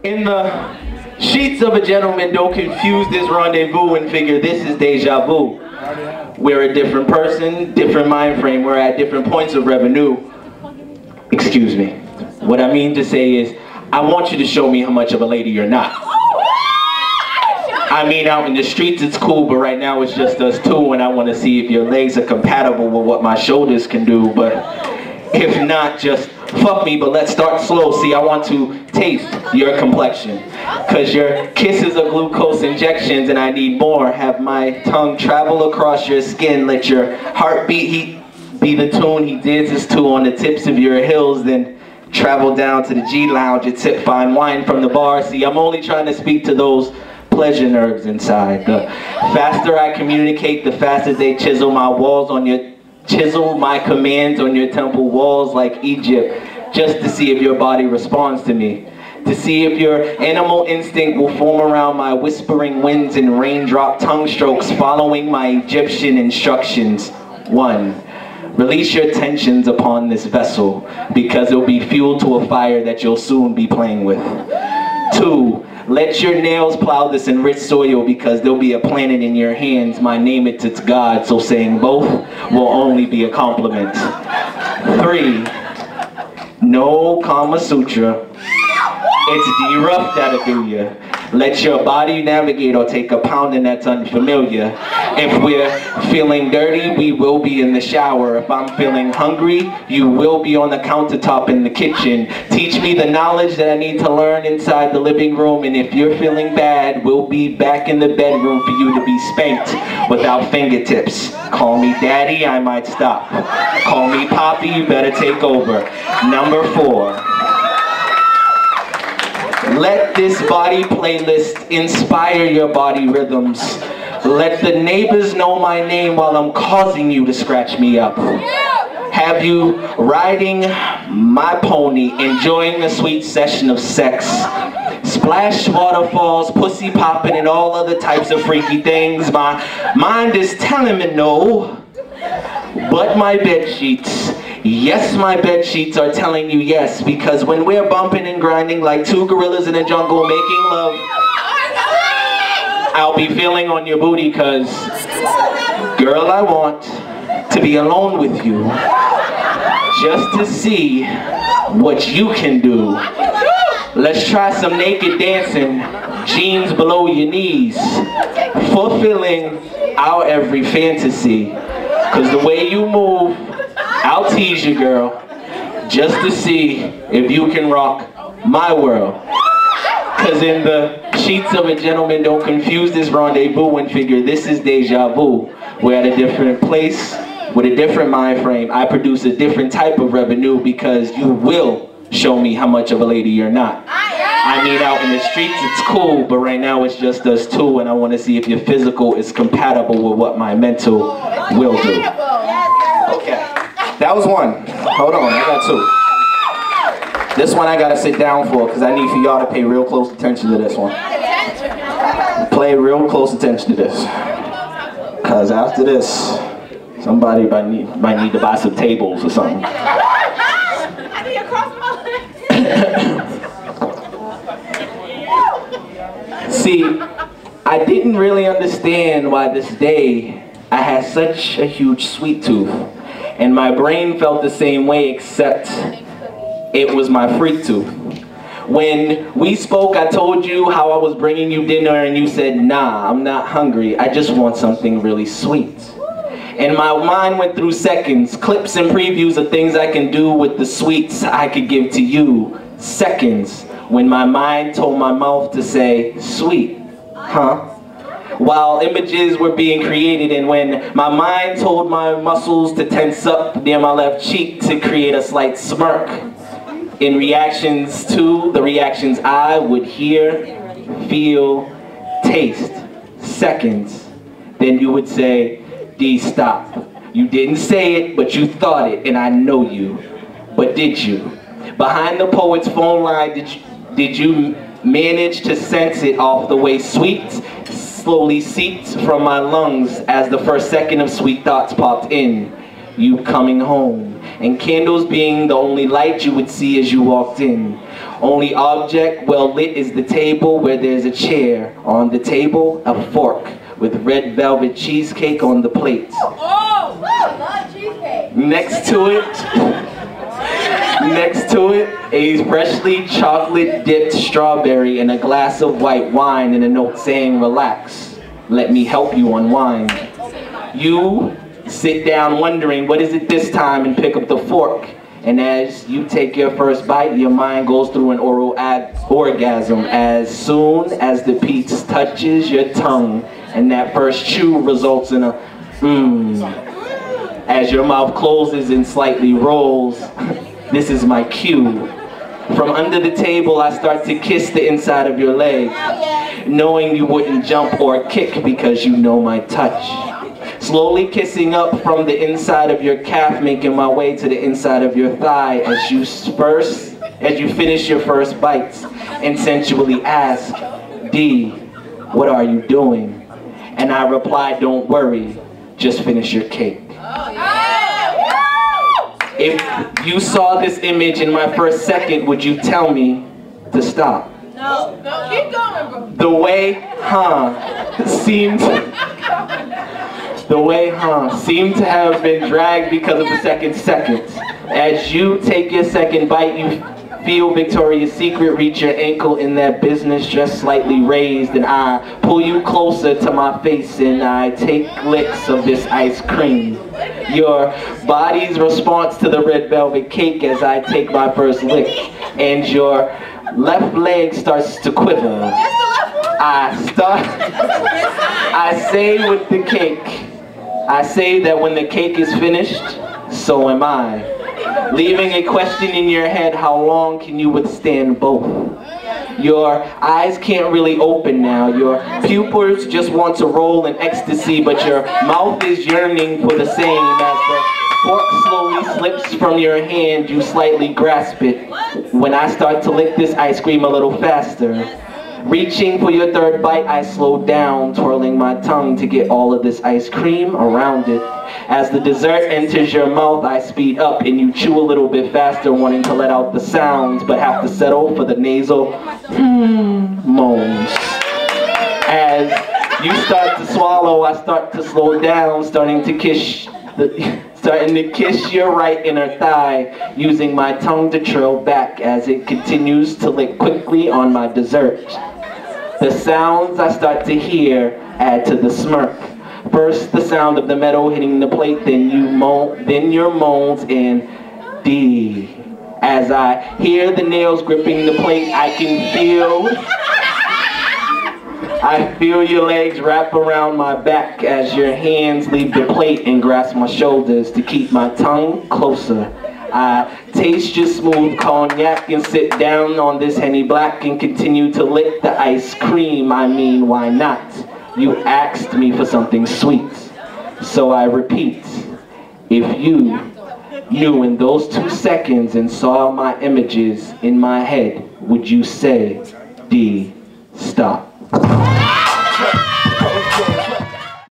In the sheets of a gentleman, don't confuse this rendezvous and figure this is deja vu. We're a different person, different mind frame, we're at different points of revenue. Excuse me. What I mean to say is, I want you to show me how much of a lady you're not. I mean, out in the streets it's cool, but right now it's just us two, and I want to see if your legs are compatible with what my shoulders can do, but if not, just fuck me, but let's start slow. See, I want to taste your complexion, cause your kisses are glucose injections and I need more. Have my tongue travel across your skin, let your heartbeat be the tune he dances to on the tips of your heels, then travel down to the G Lounge and sip fine wine from the bar. See, I'm only trying to speak to those pleasure nerves inside. The faster I communicate, the faster they chisel my walls on your chisel my commands on your temple walls like Egypt, just to see if your body responds to me, to see if your animal instinct will form around my whispering winds and raindrop tongue strokes following my Egyptian instructions. 1. Release your tensions upon this vessel, because it'll be fuel to a fire that you'll soon be playing with. 2. Let your nails plow this enriched soil, because there'll be a planet in your hands. My name it's God, so saying both will only be a compliment. 3. No Kama Sutra. It's the Ruff that'll do ya. Let your body navigate or take a pounding that's unfamiliar. If we're feeling dirty, we will be in the shower. If I'm feeling hungry, you will be on the countertop in the kitchen. Teach me the knowledge that I need to learn inside the living room. And if you're feeling bad, we'll be back in the bedroom for you to be spanked without fingertips. Call me daddy, I might stop. Call me poppy, you better take over. Number 4. Let this body playlist inspire your body rhythms. Let the neighbors know my name while I'm causing you to scratch me up. Have you riding my pony, enjoying a sweet session of sex. Splash waterfalls, pussy popping, and all other types of freaky things. My mind is telling me no, but my bed sheets. Yes, my bed sheets are telling you yes, because when we're bumping and grinding like two gorillas in a jungle making love, I'll be feeling on your booty, cause girl, I want to be alone with you, just to see what you can do. Let's try some naked dancing, jeans below your knees, fulfilling our every fantasy, cause the way you move, I'll tease you, girl, just to see if you can rock my world. Cause in the sheets of a gentleman, don't confuse this rendezvous and figure this is deja vu. We're at a different place with a different mind frame. I produce a different type of revenue, because you will show me how much of a lady you're not. I mean, out in the streets it's cool, but right now it's just us two, and I want to see if your physical is compatible with what my mental will do. Okay. That was 1. Hold on, I got 2. This one I gotta sit down for, because I need for y'all to pay real close attention to this one. Pay real close attention to this. Because after this, somebody might need to buy some tables or something. See, I didn't really understand why this day I had such a huge sweet tooth. And my brain felt the same way, except it was my freak tooth. When we spoke, I told you how I was bringing you dinner, and you said, nah, I'm not hungry. I just want something really sweet. And my mind went through seconds, clips and previews of things I can do with the sweets I could give to you. Seconds, when my mind told my mouth to say, sweet, huh? While images were being created, and when my mind told my muscles to tense up near my left cheek to create a slight smirk in reactions to the reactions I would hear, feel, taste. Seconds, then you would say, D, stop. You didn't say it, but you thought it, and I know you. But did you? Behind the poet's phone line, did you manage to sense it off the way sweet slowly seeped from my lungs as the first second of sweet thoughts popped in? You coming home, and candles being the only light you would see as you walked in. Only object well lit is the table where there's a chair. On the table, a fork with red velvet cheesecake on the plate. Oh, I love cheesecake. Next to it, a freshly chocolate dipped strawberry and a glass of white wine and a note saying, relax, let me help you unwind. You sit down wondering, what is it this time, and pick up the fork. And as you take your first bite, your mind goes through an oral orgasm as soon as the pizza touches your tongue, and that first chew results in a As your mouth closes and slightly rolls, this is my cue. From under the table, I start to kiss the inside of your leg, knowing you wouldn't jump or kick because you know my touch. Slowly kissing up from the inside of your calf, making my way to the inside of your thigh as you finish your first bites and sensually ask, D, what are you doing? And I reply, don't worry, just finish your cake. If you saw this image in my first second, would you tell me to stop? No, keep going, bro. The way, seemed to have been dragged because of the second. As you take your second bite, you feel Victoria's Secret reach your ankle in that business just slightly raised, and I pull you closer to my face and I take licks of this ice cream. Your body's response to the red velvet cake as I take my first lick, and your left leg starts to quiver. I say with the cake, I say that when the cake is finished, so am I. Leaving a question in your head, how long can you withstand both? Your eyes can't really open now. Your pupils just want to roll in ecstasy, but your mouth is yearning for the same. As the fork slowly slips from your hand, you slightly grasp it. When I start to lick this ice cream a little faster, reaching for your third bite, I slow down, twirling my tongue to get all of this ice cream around it. As the dessert enters your mouth, I speed up and you chew a little bit faster, wanting to let out the sounds, but have to settle for the nasal moans. As you start to swallow, I start to slow down, starting to kiss your right inner thigh, using my tongue to trail back as it continues to lick quickly on my dessert. The sounds I start to hear add to the smirk. First, the sound of the metal hitting the plate, then your moans and D. As I hear the nails gripping the plate, I feel your legs wrap around my back as your hands leave the plate and grasp my shoulders to keep my tongue closer. I taste your smooth cognac and sit down on this Henny Black and continue to lick the ice cream. I mean, why not? You asked me for something sweet. So I repeat, if you knew in those 2 seconds and saw my images in my head, would you say, D, stop?